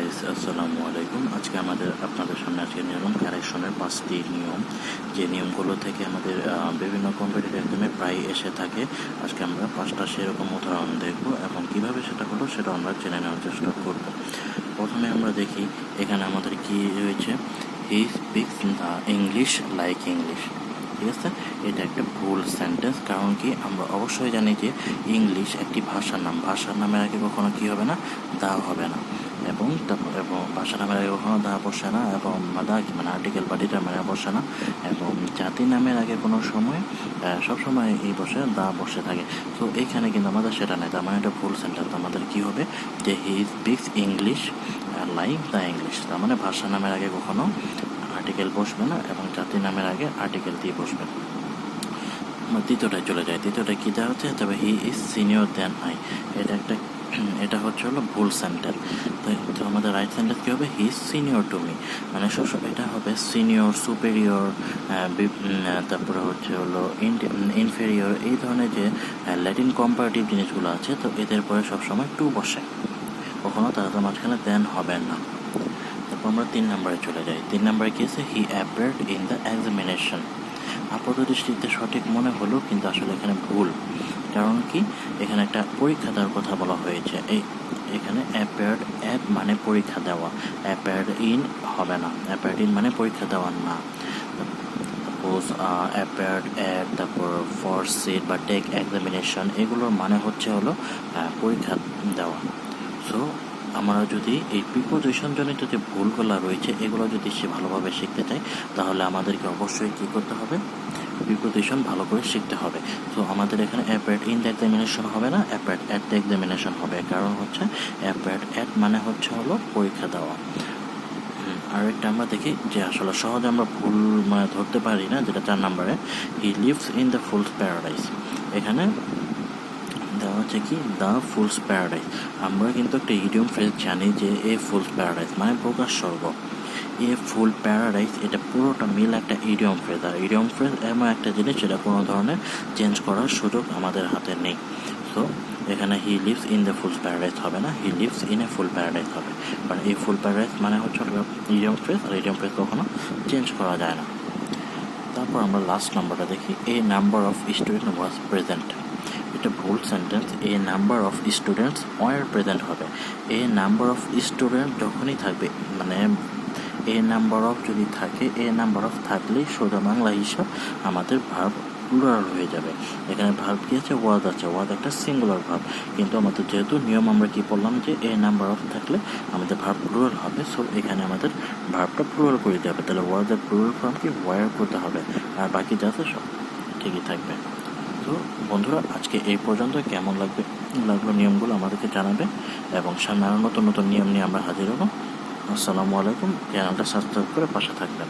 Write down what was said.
Guys, আসসালামু আলাইকুম। আজকে আপনাদের সামনে আজকে নিয়ম কারেকশনের 5টি নিয়ম, যে নিয়মগুলো থেকে আমাদের বিভিন্ন কম্পিটিটিভ এক্সামে প্রায় এসে থাকে। আজকে আমরা 5টা সেরকম উদাহরণ দেখব এবং কিভাবে সেটা হলো সেটা আমরা জেনে নেওয়ার চেষ্টা করব। প্রথমে আমরা দেখি এখানে আমাদের কি রয়েছে, he speaks the English like English. ঠিক আছে, এটা একটা ভুল সেন্টেন্স। কারণ কি, আমরা অবশ্যই জানি যে ইংলিশ একটি ভাষার নাম। ভাষার নামের আগে কখনো কি হবে না, দা হবে না। এবং ভাষা নামের আগে কখনো দা বসে না, এবং দা মানে আর্টিকেল বা ডিটারমিনার বসে না। এবং জাতি নামের আগে কোনো সময় সবসময় এই বসে দা বসে থাকে। তো এইখানে কিন্তু আমাদের সেটা নেই, তার মানে এটা ভুল সেন্টেন্স। আমাদের কি হবে যে he speaks English like the English. তার মানে ভাষা নামের আগে কখনো আর্টিকেল বসবে না এবং জাতি নামের আগে আর্টিকেল দিয়ে বসবে। দ্বিতীয়টায় চলে যায়। দ্বিতীয়টা কী দেওয়া হচ্ছে, তবে he is senior than I. এটা হচ্ছে হলো ভুল সেন্টেন্স। তো আমাদের রাইট সেন্টেন্স কী হবে, হি ইজ সিনিয়র টু মি। মানে সবসময় এটা হবে সিনিয়র, সুপেরিয়র, তারপরে হচ্ছে হলো ইনফেরিয়র, এই ধরনের যে ল্যাটিন কম্পারেটিভ জিনিসগুলো আছে, তো এদের পরে সবসময় টু বসে, কখনো তাদের মাঝখানে দেন হবে না। তারপর আমরা 3 নম্বরে চলে যাই। 3 নম্বরে কি আছে, হি অ্যাপিয়ার্ড ইন দ্য এক্সামিনেশন। আপাত দৃষ্টিতে সঠিক মনে হলো, কিন্তু আসলে এখানে ভুল। কারণ কি, এখানে একটা পরীক্ষা দেওয়ার কথা বলা হয়েছে। এখানে অ্যাপিয়ার্ড, অ্যাপ মানে পরীক্ষা দেওয়া, অ্যাপিয়ার্ড ইন হবে না। অ্যাপিয়ার্ড ইন মানে পরীক্ষা দেওয়া না। সাপোজ অ্যাপিয়ার্ড অ্যাট, তারপর ফর সিট বা টেক এক্সামিনেশন, এগুলোর মানে হচ্ছে হলো পরীক্ষা দেওয়া। সো আমরা যদি এই প্রিপোজিশন জনিত যে ভুলগুলো রয়েছে, এগুলো যদি সে ভালোভাবে শিখতে চাই, তাহলে আমাদেরকে অবশ্যই কী করতে হবে, প্রিপোজিশন ভালো করে শিখতে হবে। তো আমাদের এখানে অ্যাপিয়ার্ড ইন দ্য এক্সামিনেশন হবে না, অ্যাপিয়ার্ড অ্যাট দ্য এক্সামিনেশন হবে। কারণ হচ্ছে অ্যাপিয়ার্ড অ্যাট মানে হচ্ছে হলো পরীক্ষা দেওয়া। আর একটা আমরা দেখি যে আসলে সহজে আমরা ভুল মানে ধরতে পারি না, যেটা 4 নম্বরে, he lives in the fool's paradise. এখানে দেওয়া হচ্ছে কি, দ্য ফুলস প্যারাডাইস। আমরা কিন্তু একটা ইডিয়ম ফ্রেজ জানি যে এ ফুলস প্যারাডাইস মানে প্রকাশ স্বর্গ। এ ফুল প্যারাডাইস, এটা পুরোটা মিল একটা ইডিয়ম ফ্রেজ। আর ইডিয়ম ফ্রেজ এমন একটা জিনিস যেটা কোনো ধরনের চেঞ্জ করার সুযোগ আমাদের হাতে নেই। তো এখানে he lives in the fool's paradise হবে না, he lives in a fool paradise হবে। কারণ এই ফুল প্যারাডাইস মানে হচ্ছে ইডিয়ম ফ্রেজ, আর ইডিয়ম ফ্রেজ কখনো চেঞ্জ করা যায় না। তারপর আমরা লাস্ট নাম্বারটা দেখি, a number of student was present. এটা ভুল sentence. A number of students were present হবে। এ নাম্বার অফ স্টুডেন্ট যখনই থাকবে, মানে এ নাম্বার অফ যদি থাকে, এ নাম্বার অফ থাকলেই সোজা বাংলা হিসাব আমাদের ভার্ব প্লুরাল হয়ে যাবে। এখানে ভার্ব কি আছে, ওয়াজ আছে। ওয়াজ একটা সিঙ্গুলার ভার্ব, কিন্তু আমাদের যেহেতু নিয়ম আমরা কি বললাম যে এ নাম্বার অফ থাকলে আমাদের ভার্ব প্লুরাল হবে। সো এখানে আমাদের ভার্বটা প্লুরাল করে দিতে হবে। তাহলে ওয়াজের প্লুরাল ফর্ম কি, ওয়ার করতে হবে, আর বাকি যা আছে সব ঠিকই থাকবে। তো বন্ধুরা, আজকে এই পর্যন্ত। কেমন লাগলো নিয়মগুলো আমাদেরকে জানাবে, এবং সামনে আরও নতুন নতুন নিয়ম নিয়ে আমরা হাজির হবো। আসসালামু আলাইকুম। চ্যানেলটা সাবস্ক্রাইব করে পাশে থাকবেন।